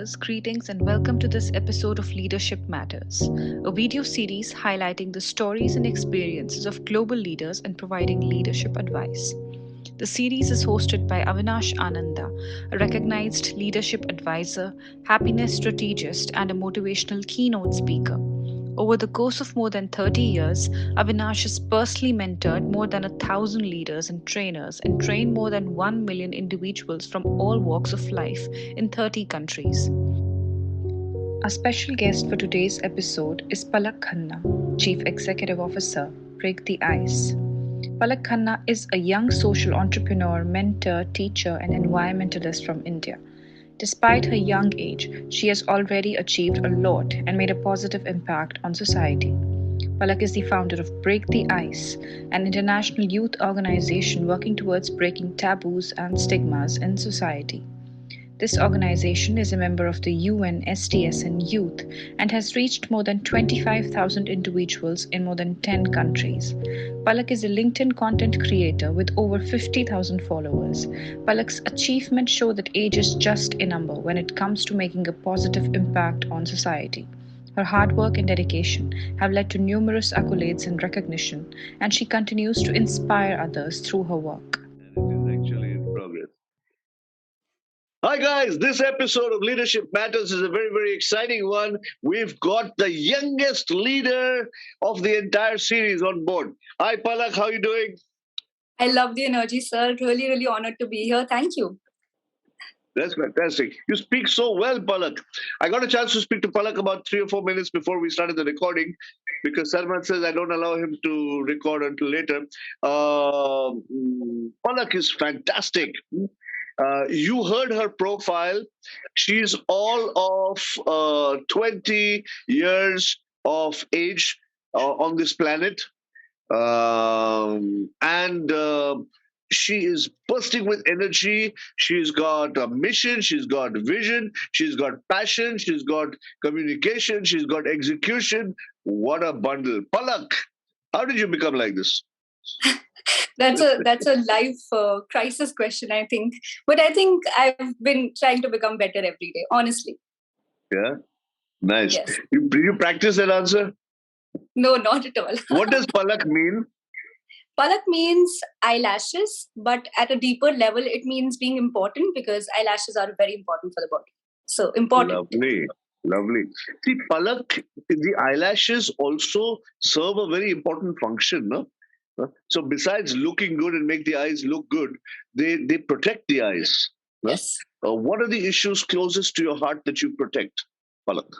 viewers, greetings and welcome to this episode of Leadership Matters, a video series highlighting the stories and experiences of global leaders and providing leadership advice. The series is hosted by Avinash Ananda, a recognized leadership advisor, happiness strategist, and a motivational keynote speaker. Over the course of more than 30 years, Avinash has personally mentored more than 1,000 leaders and trainers and trained more than 1 million individuals from all walks of life in 30 countries. Our special guest for today's episode is Palakh Khanna, Chief Executive Officer, Break.The.Ice. Palakh Khanna is a young social entrepreneur, mentor, teacher, and environmentalist from India. Despite her young age, she has already achieved a lot and made a positive impact on society. Palakh is the founder of Break.The.Ice, an international youth organization working towards breaking taboos and stigmas in society. This organization is a member of the UN STSN Youth and has reached more than 25,000 individuals in more than 10 countries. Palakh is a LinkedIn content creator with over 50,000 followers. Palakh's achievements show that age is just a number when it comes to making a positive impact on society. Her hard work and dedication have led to numerous accolades and recognition, and she continues to inspire others through her work. And it is actually in progress. Hi, guys. This episode of Leadership Matters is a very, very exciting one. We've got the youngest leader of the entire series on board. Hi, Palakh. How are you doing? I love the energy, sir. Really, really honored to be here. Thank you. That's fantastic. You speak so well, Palakh. I got a chance to speak to Palakh about 3 or 4 minutes before we started the recording because Salman says I don't allow him to record until later. Palakh is fantastic. You heard her profile. She's all of 20 years of age on this planet. And she is bursting with energy. She's got a mission. She's got vision. She's got passion. She's got communication. She's got execution. What a bundle. Palakh, how did you become like this? That's a life crisis question, I think. But I think I've been trying to become better every day, honestly. Yeah, nice. Yes. You practice that answer? No, not at all. What does Palakh mean? Palakh means eyelashes, but at a deeper level, it means being important because eyelashes are very important for the body. So important. Lovely. See, Palakh, the eyelashes also serve a very important function, no? So besides looking good and make the eyes look good, they protect the eyes. No? Yes. What are the issues closest to your heart that you protect, Palakh?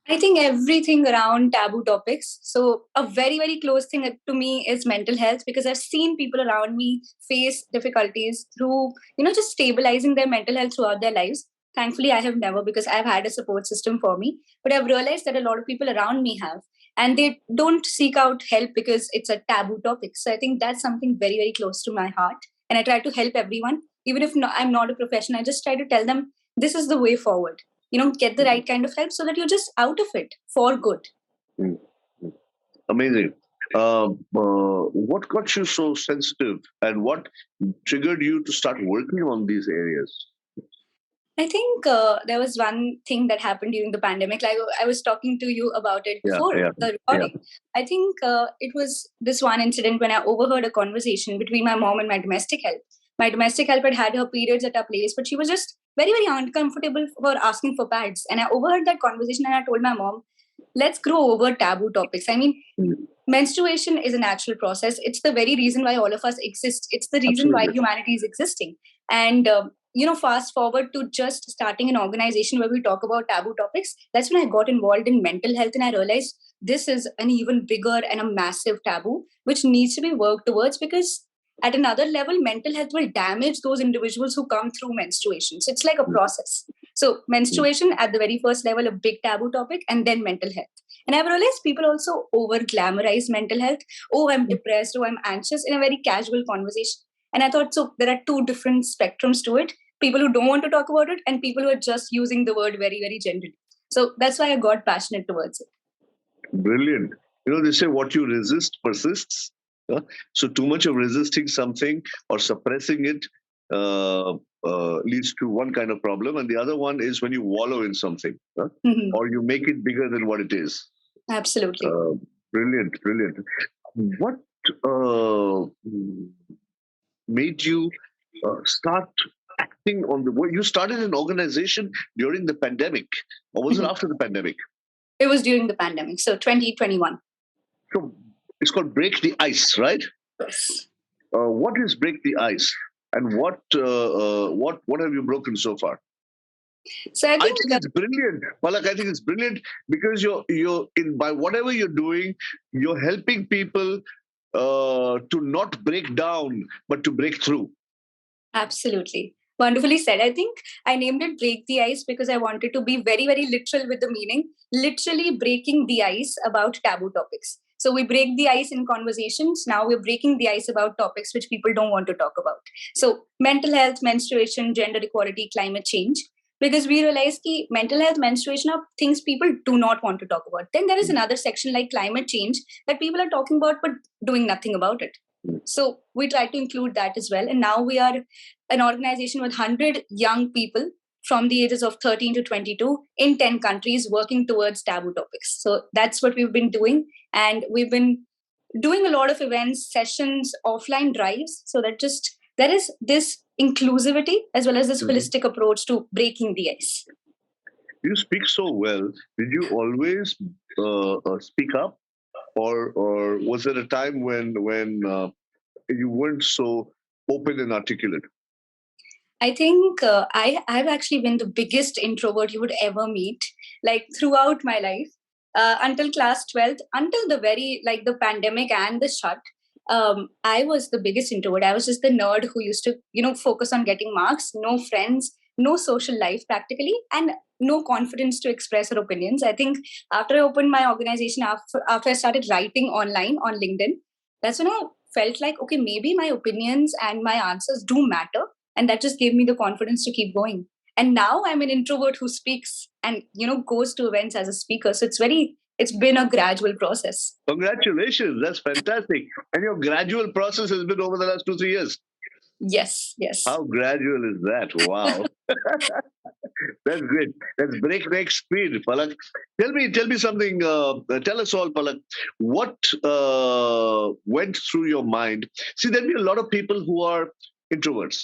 I think everything around taboo topics. So a very, very close thing to me is mental health because I've seen people around me face difficulties through, just stabilizing their mental health throughout their lives. Thankfully, I have never because I've had a support system for me. But I've realized that a lot of people around me have. And they don't seek out help because it's a taboo topic. So I think that's something very, very close to my heart. And I try to help everyone. Even if I'm not a professional, I just try to tell them this is the way forward. Get the right kind of help so that you're just out of it for good. Amazing. What got you so sensitive and what triggered you to start working on these areas? I think there was one thing that happened during the pandemic. Like I was talking to you about it before the recording. Yeah. I think it was this one incident when I overheard a conversation between my mom and my domestic help. My domestic help had her periods at our place, but she was just very, very uncomfortable for asking for pads. And I overheard that conversation and I told my mom, let's grow over taboo topics. I mean, menstruation is a natural process. It's the very reason why all of us exist. It's the reason why humanity is existing. And, fast forward to just starting an organization where we talk about taboo topics. That's when I got involved in mental health and I realized this is an even bigger and a massive taboo, which needs to be worked towards because at another level, mental health will damage those individuals who come through menstruation. So it's like a process. So menstruation at the very first level, a big taboo topic, and then mental health. And I've realized people also over glamorize mental health. Oh, I'm depressed. Oh, I'm anxious in a very casual conversation. And I thought, so there are two different spectrums to it. People who don't want to talk about it and people who are just using the word very, very generally. So that's why I got passionate towards it. Brilliant. They say what you resist persists. So too much of resisting something or suppressing it leads to one kind of problem, and the other one is when you wallow in something, or you make it bigger than what it is. Absolutely. Brilliant, brilliant. What made you start acting on the way? You started an organization during the pandemic, or was it after the pandemic? It was during the pandemic, so 2021. So it's called Break.The.Ice, right? Yes. What is Break.The.Ice, and what have you broken so far? So I think it's brilliant, Palakh. I think it's brilliant because you're in, by whatever you're doing, you're helping people to not break down, but to break through. Absolutely. Wonderfully said. I think I named it Break the Ice because I wanted to be very, very literal with the meaning, literally breaking the ice about taboo topics. So we break the ice in conversations. Now we're breaking the ice about topics which people don't want to talk about. So mental health, menstruation, gender equality, climate change. Because we realize that mental health, menstruation are things people do not want to talk about. Then there is another section like climate change that people are talking about but doing nothing about it. So we try to include that as well. And now we are an organization with 100 young people from the ages of 13 to 22 in 10 countries working towards taboo topics. So that's what we've been doing. And we've been doing a lot of events, sessions, offline drives. So that just there is this inclusivity as well as this holistic approach to breaking the ice. You speak so well. Did you always speak up, or was there a time when you weren't so open and articulate? I think I've actually been the biggest introvert you would ever meet, like throughout my life, until class 12th, until the very, like the pandemic and the shut. I was the biggest introvert. I was just the nerd who used to, focus on getting marks, no friends, no social life practically, and no confidence to express her opinions. I think after I opened my organization, after I started writing online on LinkedIn, that's when I felt like, okay, maybe my opinions and my answers do matter, and that just gave me the confidence to keep going. And now I'm an introvert who speaks and goes to events as a speaker. So it's been a gradual process. Congratulations, that's fantastic. And your gradual process has been over the last 2-3 years. Yes. How gradual is that? Wow. That's great. That's breakneck speed, Palakh. Tell me something. Tell us all, Palakh. What went through your mind? See, there'll be a lot of people who are introverts.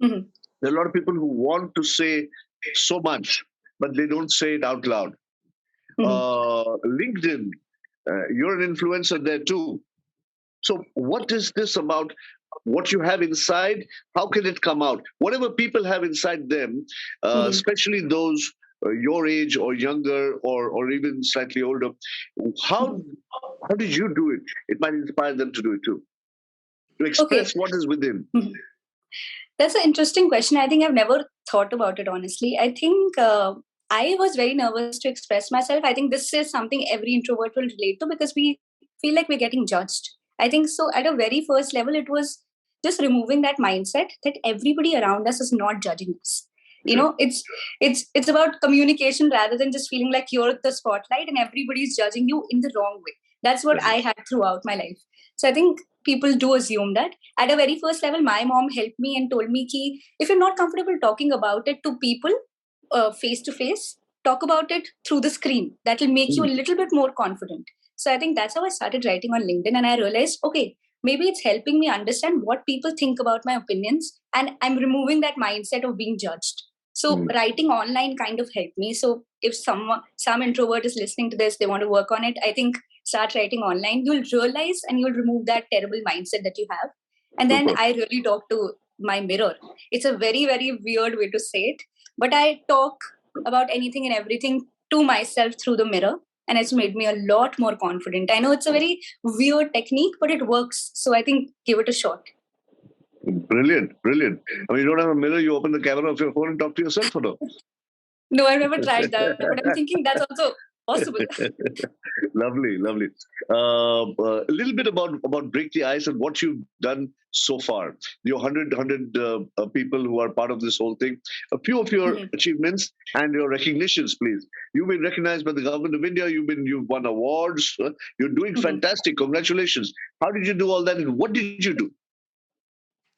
Mm-hmm. There are a lot of people who want to say so much, but they don't say it out loud. Mm-hmm. LinkedIn, you're an influencer there too. So, what is this about? What you have inside, how can it come out? Whatever people have inside them, especially those your age or younger or even slightly older, how did you do it? It might inspire them to do it too, to express what is within. That's an interesting question. I think I've never thought about it, honestly. I think I was very nervous to express myself. I think this is something every introvert will relate to because we feel like we're getting judged. I think so at a very first level, it was just removing that mindset that everybody around us is not judging us. It's about communication rather than just feeling like you're the spotlight and everybody's judging you in the wrong way. That's what I had throughout my life. So I think people do assume that. At a very first level, my mom helped me and told me ki, if you're not comfortable talking about it to people face to face, talk about it through the screen. That will make you a little bit more confident. So I think that's how I started writing on LinkedIn, and I realized, okay, maybe it's helping me understand what people think about my opinions, and I'm removing that mindset of being judged. So writing online kind of helped me. So if some introvert is listening to this, they want to work on it, I think start writing online. You'll realize and you'll remove that terrible mindset that you have. And then I really talk to my mirror. It's a very, very weird way to say it, but I talk about anything and everything to myself through the mirror, and it's made me a lot more confident. I know it's a very weird technique, but it works. So I think give it a shot. Brilliant. I mean, you don't have a mirror, you open the camera of your phone and talk to yourself, or no? No, I've never tried that, but I'm thinking that's also possible. Lovely. A little bit about Break the Ice and what you've done so far. Your 100 people who are part of this whole thing. A few of your achievements and your recognitions, please. You've been recognized by the government of India. You've won awards. You're doing fantastic. Congratulations. How did you do all that, and what did you do?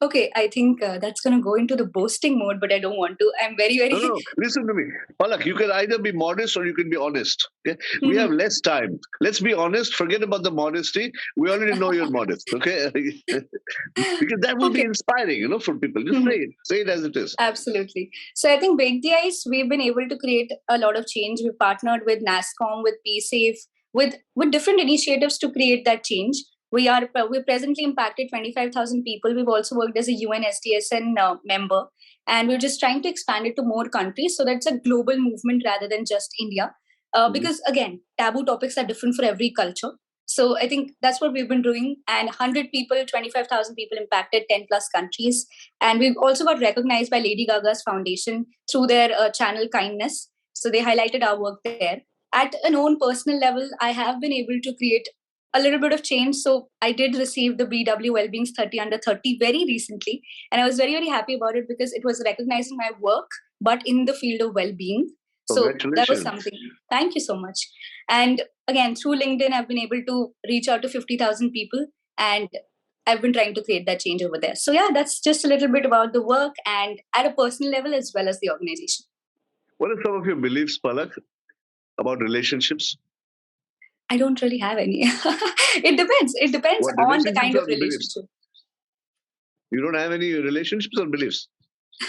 Okay, I think that's going to go into the boasting mode, but I don't want to. I'm very, very... No, listen to me. Palakh, you can either be modest or you can be honest. Okay? We have less time. Let's be honest. Forget about the modesty. We already know you're modest. Okay? Because that will be inspiring, for people. Just say it. Say it as it is. Absolutely. So I think Break.The.Ice, we've been able to create a lot of change. We partnered with NASCOM, with PSAFE, with different initiatives to create that change. We're presently impacted 25,000 people. We've also worked as a UN STSN member, and we're just trying to expand it to more countries so that's a global movement rather than just India. Because again, taboo topics are different for every culture. So I think that's what we've been doing. And 100 people, 25,000 people impacted 10 plus countries. And we've also got recognized by Lady Gaga's foundation through their channel Kindness. So they highlighted our work there. At an own personal level, I have been able to create a little bit of change. So I did receive the BW Wellbeing's 30 under 30 very recently. And I was very, very happy about it because it was recognizing my work, but in the field of well-being. So that was something. Thank you so much. And again, through LinkedIn, I've been able to reach out to 50,000 people, and I've been trying to create that change over there. So yeah, that's just a little bit about the work and at a personal level as well as the organization. What are some of your beliefs, Palakh, about relationships? I don't really have any. It depends. It depends on the kind of relationship. You don't have any relationships or beliefs?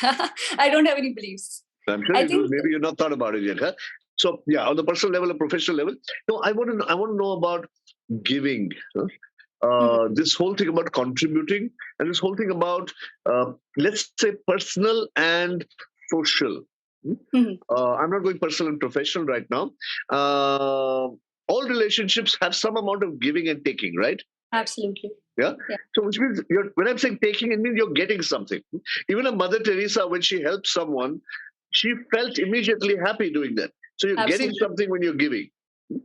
I don't have any beliefs. I'm sure you do. Maybe you've not thought about it yet, huh? So yeah, on the personal level or professional level. No, I want to know about giving. This whole thing about contributing, and this whole thing about let's say personal and social. I'm not going personal and professional right now. All relationships have some amount of giving and taking, right? Absolutely. Yeah. So which means when I'm saying taking, it means you're getting something. Even a Mother Teresa, when she helped someone, she felt immediately happy doing that. So you're getting something when you're giving.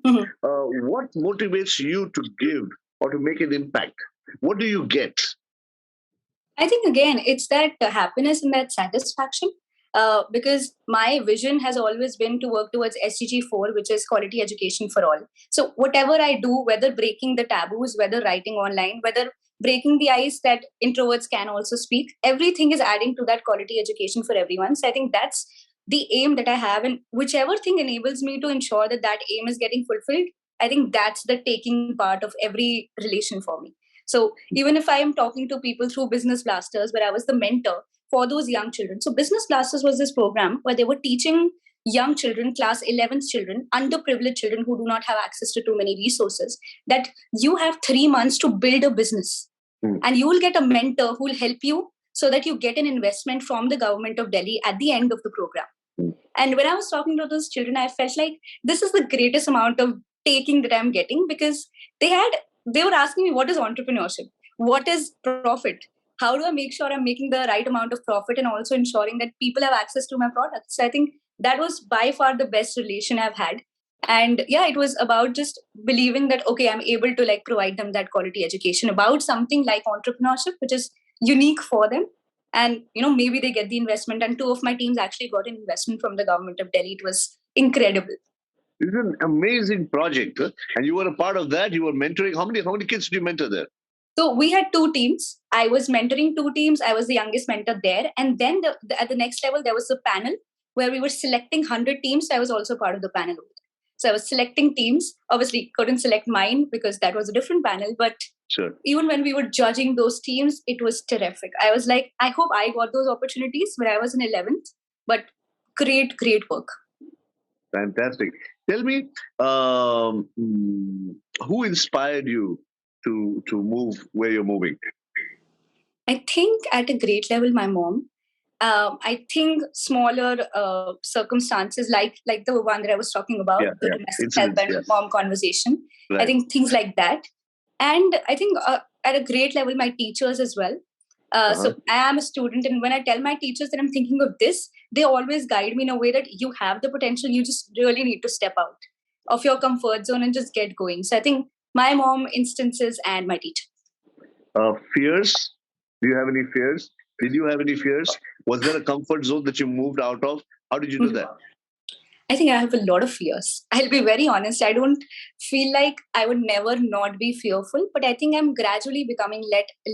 What motivates you to give or to make an impact? What do you get? I think, again, it's that happiness and that satisfaction. Because my vision has always been to work towards SDG 4, which is quality education for all. So whatever I do, whether breaking the taboos, whether writing online, whether breaking the ice that introverts can also speak, everything is adding to that quality education for everyone. So I think that's the aim that I have. And whichever thing enables me to ensure that that aim is getting fulfilled, I think that's the taking part of every relation for me. So even if I am talking to people through Business Blasters, where I was the mentor for those young children. So Business Blasters was this program where they were teaching young children, class 11th children, underprivileged children who do not have access to too many resources, that you have 3 months to build a business. And you will get a mentor who will help you so that you get an investment from the government of Delhi at the end of the program. And when I was talking to those children, I felt like this is the greatest amount of taking that I'm getting, because they were asking me, what is entrepreneurship? What is profit? How do I make sure I'm making the right amount of profit and also ensuring that people have access to my products? So I think that was by far the best relation I've had. And yeah, it was about just believing that, okay, I'm able to provide them that quality education about something like entrepreneurship, which is unique for them. And, maybe they get the investment. And 2 of my teams actually got an investment from the government of Delhi. It was incredible. It's an amazing project. And you were a part of that. You were mentoring. How many kids did you mentor there? So we had 2 teams. I was mentoring 2 teams. I was the youngest mentor there. And then at the next level, there was a panel where we were selecting 100 teams. I was also part of the panel. So I was selecting teams. Obviously, couldn't select mine because that was a different panel. But even when we were judging those teams, it was terrific. I was like, I hope I got those opportunities when I was in 11th. But great work. Fantastic. Tell me, who inspired you to move where you're moving? I think at a great level, my mom. I think smaller circumstances like the one that I was talking about, the domestic help and mom conversation. Right. I think things like that. And I think at a great level, my teachers as well. So I am a student, and when I tell my teachers that I'm thinking of this, they always guide me in a way that you have the potential. You just really need to step out of your comfort zone and just get going. So I think my mom, instances, and my teacher. Fears? Do you have any fears? Did you have any fears? Was there a comfort zone that you moved out of? How did you do that? I think I have a lot of fears. I'll be very honest. I don't feel like I would never not be fearful, but I think I'm gradually becoming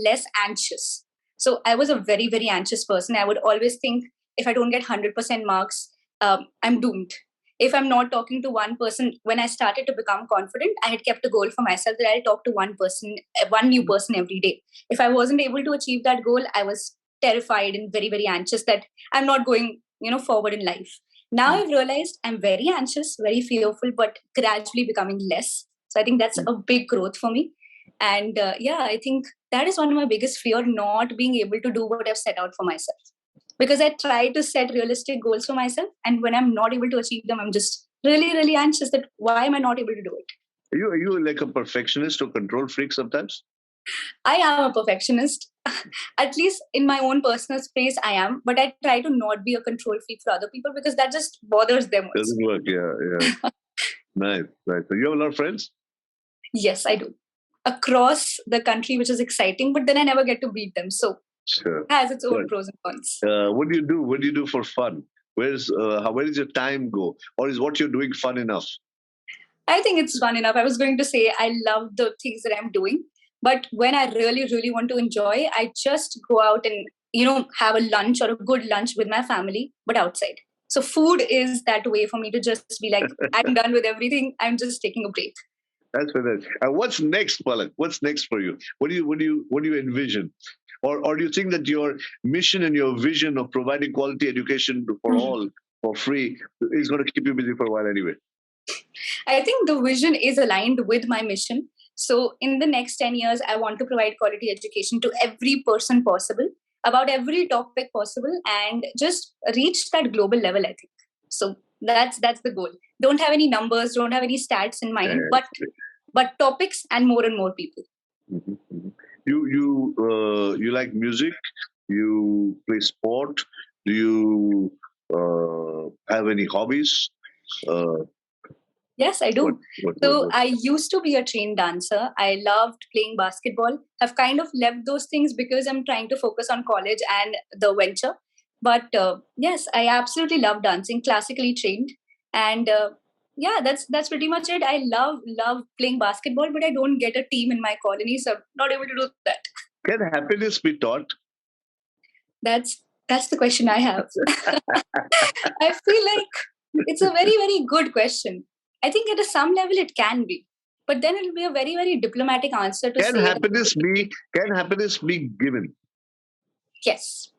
less anxious. So I was a very, very anxious person. I would always think if I don't get 100% marks, I'm doomed. If I'm not talking to one person, when I started to become confident, I had kept a goal for myself that I'll talk to one person, one new person every day. If I wasn't able to achieve that goal, I was terrified and very, very anxious that I'm not going, forward in life. Now I've realized I'm very anxious, very fearful, but gradually becoming less. So I think that's a big growth for me. And I think that is one of my biggest fear, not being able to do what I've set out for myself. Because I try to set realistic goals for myself, and when I'm not able to achieve them, I'm just really, really anxious that why am I not able to do it? Are you like a perfectionist or control freak sometimes? I am a perfectionist. At least in my own personal space, I am. But I try to not be a control freak for other people because that just bothers them. Doesn't work, yeah. Nice. So you have a lot of friends? Yes, I do. Across the country, which is exciting, but then I never get to meet them. So sure. It has its own pros and cons. What do you do? What do you do for fun? Where does your time go? Or is what you're doing fun enough? I think it's fun enough. I was going to say I love the things that I'm doing. But when I really, really want to enjoy, I just go out and, have a lunch or a good lunch with my family, but outside. So food is that way for me to just be like, I'm done with everything. I'm just taking a break. That's fantastic. And what's next, Palakh? What's next for you? What do you envision? Or do you think that your mission and your vision of providing quality education for all for free is going to keep you busy for a while anyway? I think the vision is aligned with my mission. So in the next 10 years, I want to provide quality education to every person possible about every topic possible and just reach that global level, I think. So that's the goal. Don't have any numbers, don't have any stats in mind, but topics and more people. Mm-hmm. You like music? You play sport? Do you have any hobbies? Yes, I do. So I used to be a trained dancer. I loved playing basketball. I've kind of left those things because I'm trying to focus on college and the venture. But yes, I absolutely love dancing, classically trained. And that's pretty much it. I love playing basketball, but I don't get a team in my colony, so I'm not able to do that. Can happiness be taught? That's the question I have. I feel like it's a very, very good question. I think at some level it can be, but then it'll be a very, very diplomatic answer to can say. Can happiness be given? Yes.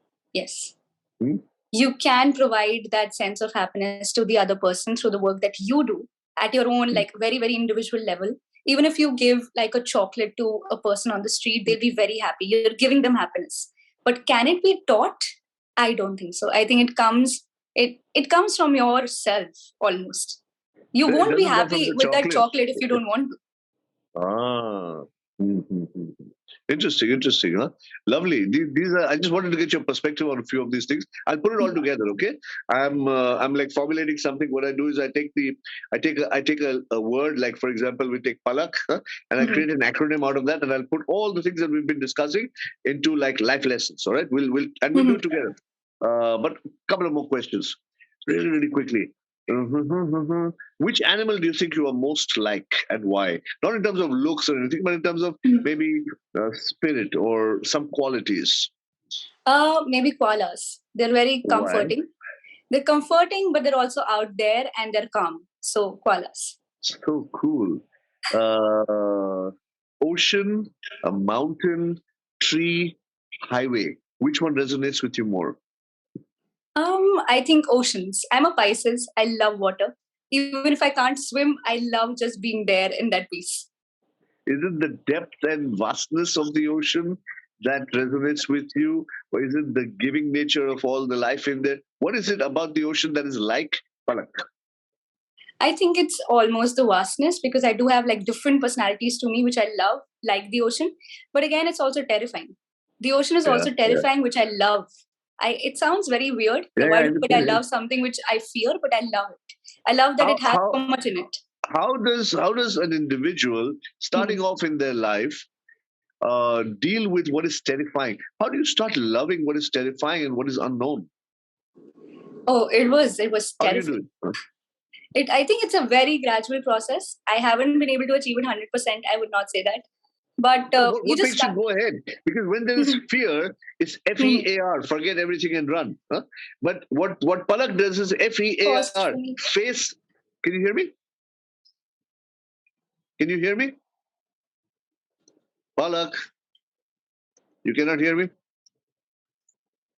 You can provide that sense of happiness to the other person through the work that you do at your own, like very, very individual level. Even if you give like a chocolate to a person on the street, they'll be very happy. You're giving them happiness. But can it be taught? I don't think so. I think it comes from yourself almost. You won't be happy with that chocolate if you don't want to. Interesting, huh? Lovely. These are. I just wanted to get your perspective on a few of these things. I'll put it all together. Okay. I'm like formulating something. What I do is I take a word, like for example, we take Palakh, and I create an acronym out of that, and I'll put all the things that we've been discussing into like life lessons. All right. We'll do it together. But a couple of more questions, really, really quickly. Which animal do you think you are most like and why? Not in terms of looks or anything, but in terms of maybe spirit or some qualities. Maybe koalas. They're very comforting. Why? They're comforting, but they're also out there and they're calm. So koalas. So cool. Ocean, a mountain, tree, highway. Which one resonates with you more? I think oceans. I'm a Pisces. I love water. Even if I can't swim, I love just being there in that peace. Is it the depth and vastness of the ocean that resonates with you? Or is it the giving nature of all the life in there? What is it about the ocean that is like Palakh? I think it's almost the vastness because I do have like different personalities to me, which I love, like the ocean. But again, it's also terrifying. The ocean is also terrifying, which I love. It sounds very weird. But I love something which I fear, but I love it. I love that it has so much in it. How does an individual starting off in their life deal with what is terrifying? How do you start loving what is terrifying and what is unknown? Oh, it was terrifying. I think it's a very gradual process. I haven't been able to achieve it 100%. I would not say that. But What makes you go ahead? Because when there is fear, it's FEAR, forget everything and run. Huh? But what Palak does is FEAR, face. Can you hear me? Can you hear me? Palak, you cannot hear me?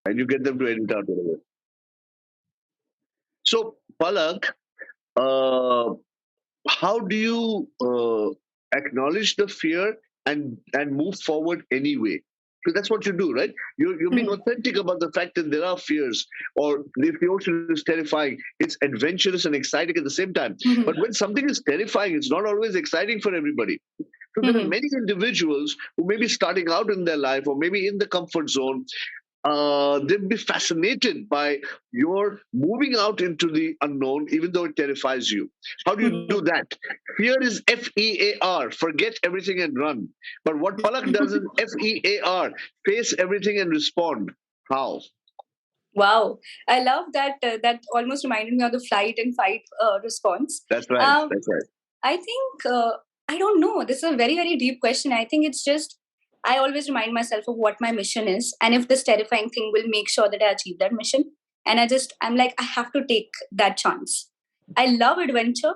And you get them to edit out whatever. So, Palak, uh, how do you acknowledge the fear and move forward anyway? So that's what you do, right? You're being authentic about the fact that there are fears, or if the ocean is terrifying, it's adventurous and exciting at the same time. But when something is terrifying, it's not always exciting for everybody. So there are many individuals who may be starting out in their life or maybe in the comfort zone. They'd be fascinated by your moving out into the unknown, even though it terrifies you. How do you do that? Fear is FEAR, forget everything and run. But what Palak does is FEAR, face everything and respond. How? Wow, I love that. That almost reminded me of the flight and fight response. That's right. That's right. I think I don't know. This is a very very deep question. I think it's just I always remind myself of what my mission is, and if this terrifying thing will make sure that I achieve that mission. And I'm like, I have to take that chance. I love adventure,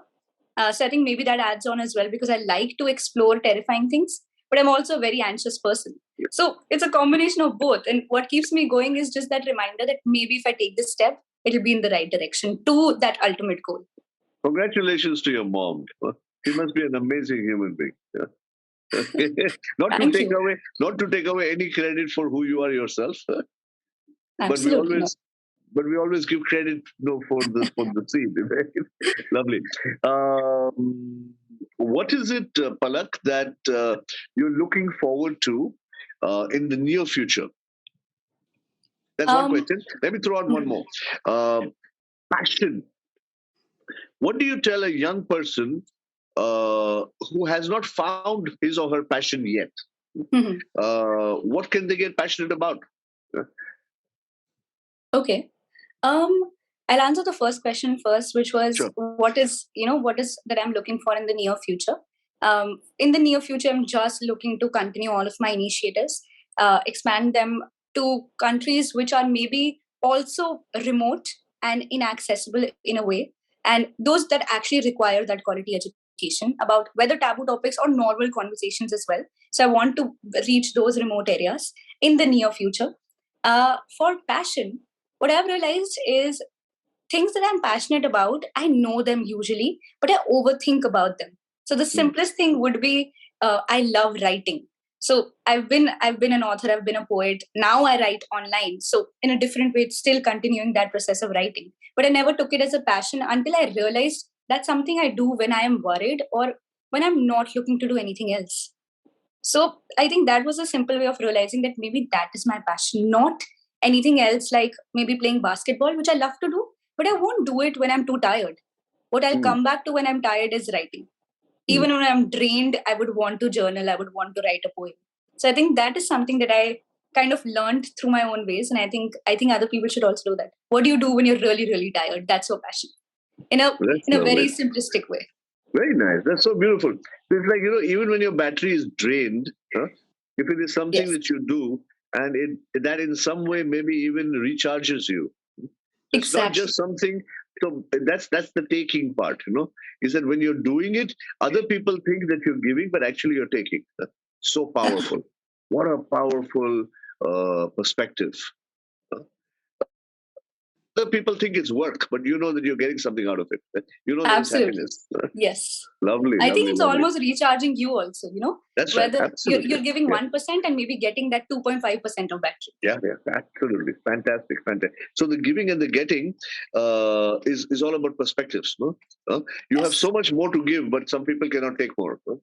so I think maybe that adds on as well because I like to explore terrifying things, but I'm also a very anxious person. So it's a combination of both. And what keeps me going is just that reminder that maybe if I take this step, it'll be in the right direction to that ultimate goal. Congratulations to your mom. She must be an amazing human being. Yeah. not to take away any credit for who you are yourself. Absolutely. But we always give credit for the seed. Right? Lovely. What is it, Palak, that you're looking forward to in the near future? That's one question. Let me throw out one more. Passion. What do you tell a young person who has not found his or her passion yet? What can they get passionate about? Okay. I'll answer the first question first, which was what is that I'm looking for in the near future. In the near future, I'm just looking to continue all of my initiatives, expand them to countries which are maybe also remote and inaccessible in a way, and those that actually require that quality education about whether taboo topics or normal conversations as well. So I want to reach those remote areas in the near future. For passion, what I've realized is things that I'm passionate about, I know them usually, but I overthink about them. So the simplest thing would be I love writing. So I've been an author, I've been a poet. Now I write online. So in a different way, it's still continuing that process of writing. But I never took it as a passion until I realized that's something I do when I am worried or when I'm not looking to do anything else. So I think that was a simple way of realizing that maybe that is my passion, not anything else like maybe playing basketball, which I love to do, but I won't do it when I'm too tired. What I'll come back to when I'm tired is writing. Even when I'm drained, I would want to journal, I would want to write a poem. So I think that is something that I kind of learned through my own ways. And I think other people should also do that. What do you do when you're really, really tired? That's your passion. In a very simplistic way. Very nice. That's so beautiful. It's like, even when your battery is drained, if it is something that you do and that in some way maybe even recharges you. It's not just something. So that's the taking part, is that when you're doing it, other people think that you're giving, but actually you're taking. So powerful. What a powerful perspective. Other people think it's work, but you know that you're getting something out of it. You know that it's happiness. Yes. Lovely. I think it's almost recharging you also, That's whether right. Absolutely. You're giving 1% and maybe getting that 2.5% of battery. Yeah, absolutely. Fantastic. So the giving and the getting is all about perspectives. No? You have so much more to give, but some people cannot take more. No?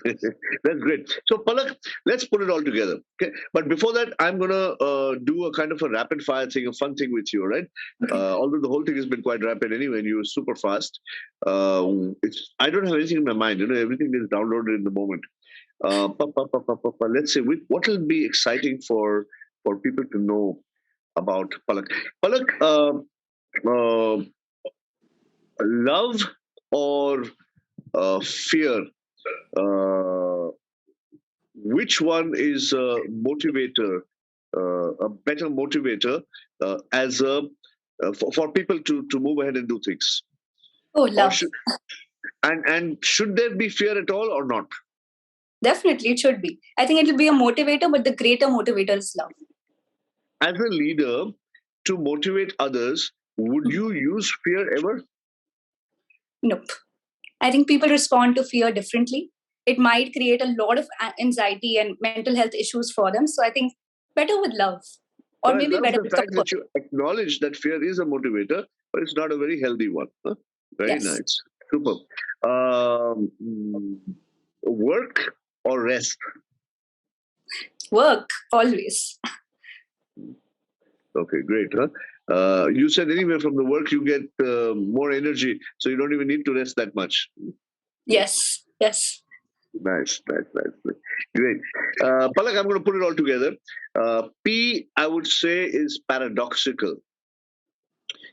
That's great. So Palak, let's put it all together. Okay, but before that, I'm gonna do a kind of a rapid fire thing, a fun thing with you, right? Although the whole thing has been quite rapid anyway, and you were super fast. I don't have anything in my mind. Everything is downloaded in the moment. Let's say what will be exciting for people to know about Palak. Palak, love or fear which one is a motivator, a better motivator as a for people to move ahead and do things? Oh, Or love. and should there be fear at all or not? Definitely, it should be. I think it will be a motivator, but the greater motivator is love. As a leader, to motivate others, would you use fear ever? Nope. I think people respond to fear differently. It might create a lot of anxiety and mental health issues for them. So I think better with love, or I maybe love better the with fact comfort. that you acknowledge that fear is a motivator, but it's not a very healthy one. Huh? Very Yes. nice. Super. Work or rest? Work, always. Okay, great. Huh? You said anywhere from the work you get more energy, so you don't even need to rest that much. Yes, yes. Nice. Great. Palak, I'm going to put it all together. P, I would say, is paradoxical.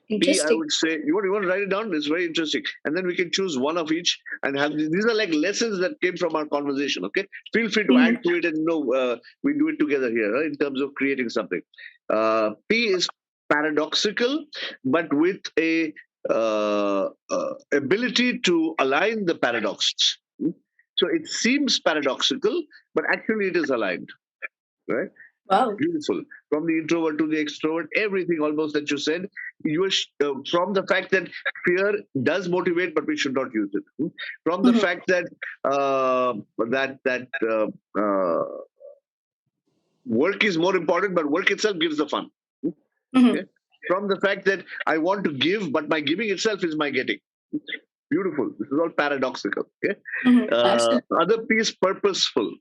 P, I would say, you want to write it down? It's very interesting. And then we can choose one of each and have these are like lessons that came from our conversation. Okay. Feel free to add to it and we do it together here in terms of creating something. P is paradoxical, but with a ability to align the paradoxes. So it seems paradoxical, but actually it is aligned, right? Wow. Beautiful. From the introvert to the extrovert, everything almost that you said, you were from the fact that fear does motivate, but we should not use it. From the fact that work is more important, but work itself gives the fun. Okay? From the fact that I want to give, but my giving itself is my getting. Beautiful. This is all paradoxical. Okay? Other piece, purposeful.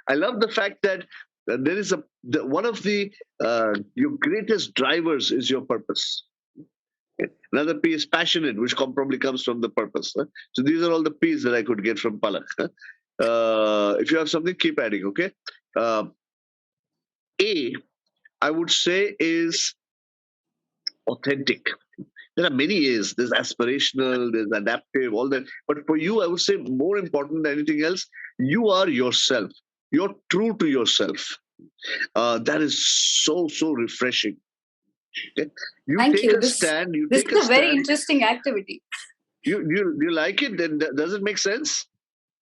I love the fact that there is one of the your greatest drivers is your purpose. Okay? Another P is passionate, which probably comes from the purpose. Huh? So these are all the P's that I could get from Palakh. Huh? If you have something, keep adding. Okay. A, I would say, is authentic. There are many A's. There's aspirational, there's adaptive, all that. But for you, I would say more important than anything else, you are yourself. You're true to yourself. That is so refreshing. Okay? Thank take you. a stand. You this take is a a very stand. interesting activity. You like it? Then does it make sense?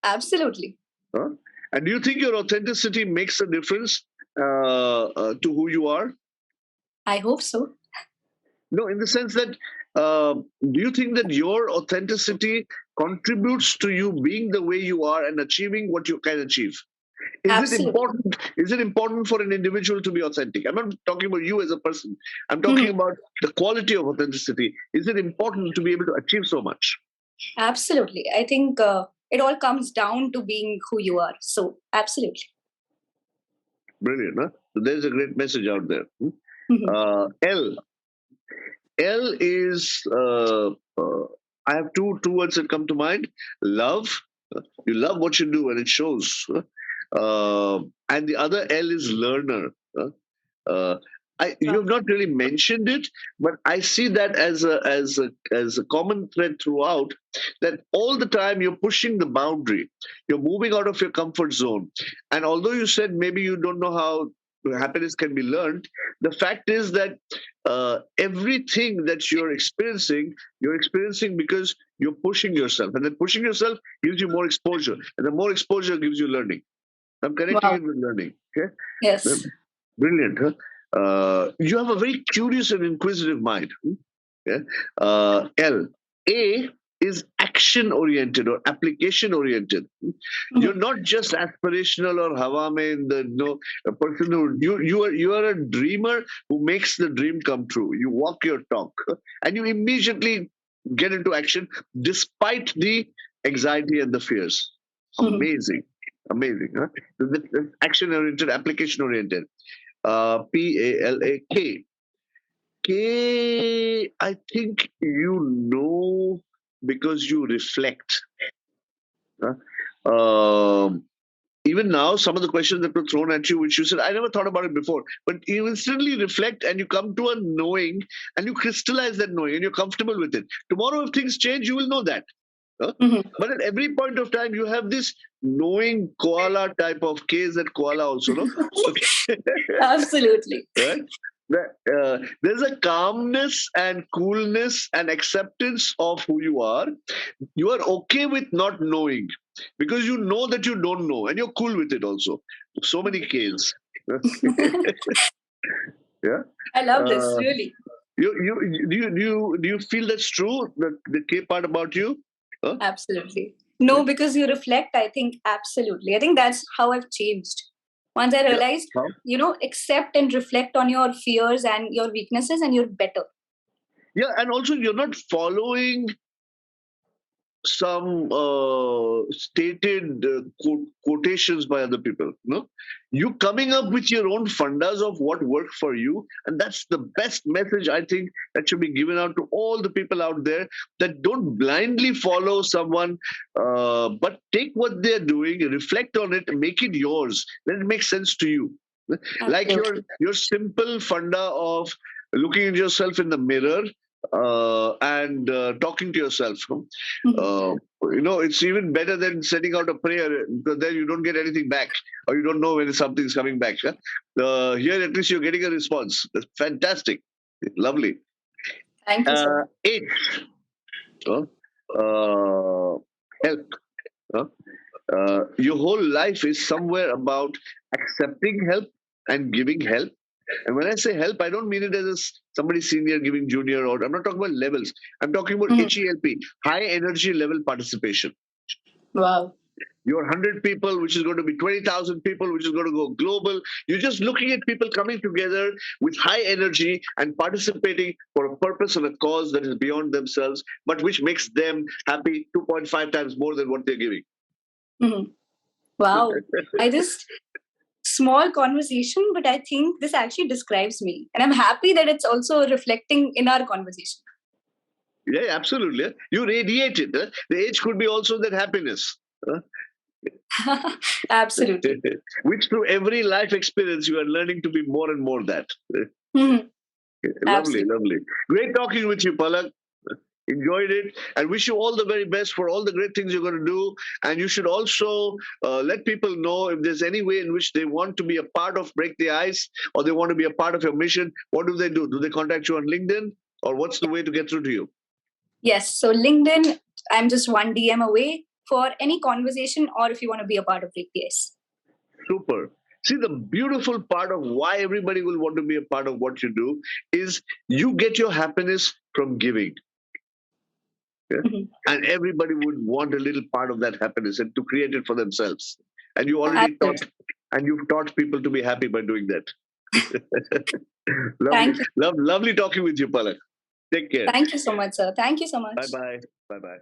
Absolutely. Huh? And do you think your authenticity makes a difference to who you are? I hope so. No, in the sense that do you think that your authenticity contributes to you being the way you are and achieving what you can achieve? Is it important? Is it important for an individual to be authentic? I'm not talking about you as a person. I'm talking about the quality of authenticity. Is it important to be able to achieve so much? Absolutely. I think it all comes down to being who you are. So, absolutely. Brilliant. Huh? So there's a great message out there. L. L is, I have two words that come to mind. Love. You love what you do and it shows. And the other L is learner. Uh, you have not really mentioned it, but I see that as a common thread throughout. That all the time you're pushing the boundary, you're moving out of your comfort zone, and although you said maybe you don't know how happiness can be learned, the fact is that everything that you're experiencing because you're pushing yourself, and then pushing yourself gives you more exposure, and the more exposure gives you learning. I'm connecting it with learning. Okay. Yes. Brilliant. Huh? You have a very curious and inquisitive mind. Yeah? L. A is action oriented or application oriented. You're not just aspirational or hawa mein, a person who you are a dreamer who makes the dream come true. You walk your talk and you immediately get into action despite the anxiety and the fears. Amazing. Huh? Action oriented, application oriented. Palak. K, I think you know because you reflect. Even now, some of the questions that were thrown at you, which you said, I never thought about it before, but you instantly reflect and you come to a knowing and you crystallize that knowing and you're comfortable with it. Tomorrow, if things change, you will know that. But at every point of time, you have this knowing koala type of case, that koala also, no? Absolutely. Right? There's a calmness and coolness and acceptance of who you are. You are okay with not knowing because you know that you don't know, and you're cool with it also. So many Ks. Yeah. I love this, really. Do you feel that's true? The K part about you? Huh? Absolutely. No, because you reflect, I think, absolutely. I think that's how I've changed. Once I realized, accept and reflect on your fears and your weaknesses, and you're better. Yeah, and also you're not following some stated quotations by other people. No, you coming up with your own fundas of what worked for you, and that's the best message I think that should be given out to all the people out there, that don't blindly follow someone, but take what they're doing, reflect on it, and make it yours. Let it make sense to you. Like your simple funda of looking at yourself in the mirror and talking to yourself. It's even better than sending out a prayer, because then you don't get anything back, or you don't know when something's coming back. Here, at least you're getting a response. That's fantastic. Lovely. Thank you, sir. H. Help. Your whole life is somewhere about accepting help and giving help. And when I say help, I don't mean it as somebody senior giving junior, or I'm not talking about levels. I'm talking about HELP, high energy level participation. Wow. Your 100 people, which is going to be 20,000 people, which is going to go global. You're just looking at people coming together with high energy and participating for a purpose and a cause that is beyond themselves, but which makes them happy 2.5 times more than what they're giving. Wow. Small conversation, but I think this actually describes me, and I'm happy that it's also reflecting in our conversation. Yeah, absolutely. You radiate it. The age could be also that happiness. Absolutely. Which through every life experience you are learning to be more and more that. Lovely. Great talking with you, Palakh. Enjoyed it, and wish you all the very best for all the great things you're going to do. And you should also let people know if there's any way in which they want to be a part of Break the Ice, or they want to be a part of your mission. What do they do? Do they contact you on LinkedIn, or what's the way to get through to you? Yes, so LinkedIn, I'm just one DM away for any conversation, or if you want to be a part of Break the Ice. Super. See, the beautiful part of why everybody will want to be a part of what you do is you get your happiness from giving. And everybody would want a little part of that happiness and to create it for themselves. And you already you've taught people to be happy by doing that. Lovely talking with you, Palakh. Take care. Thank you so much, sir. Thank you so much. Bye-bye. Bye-bye.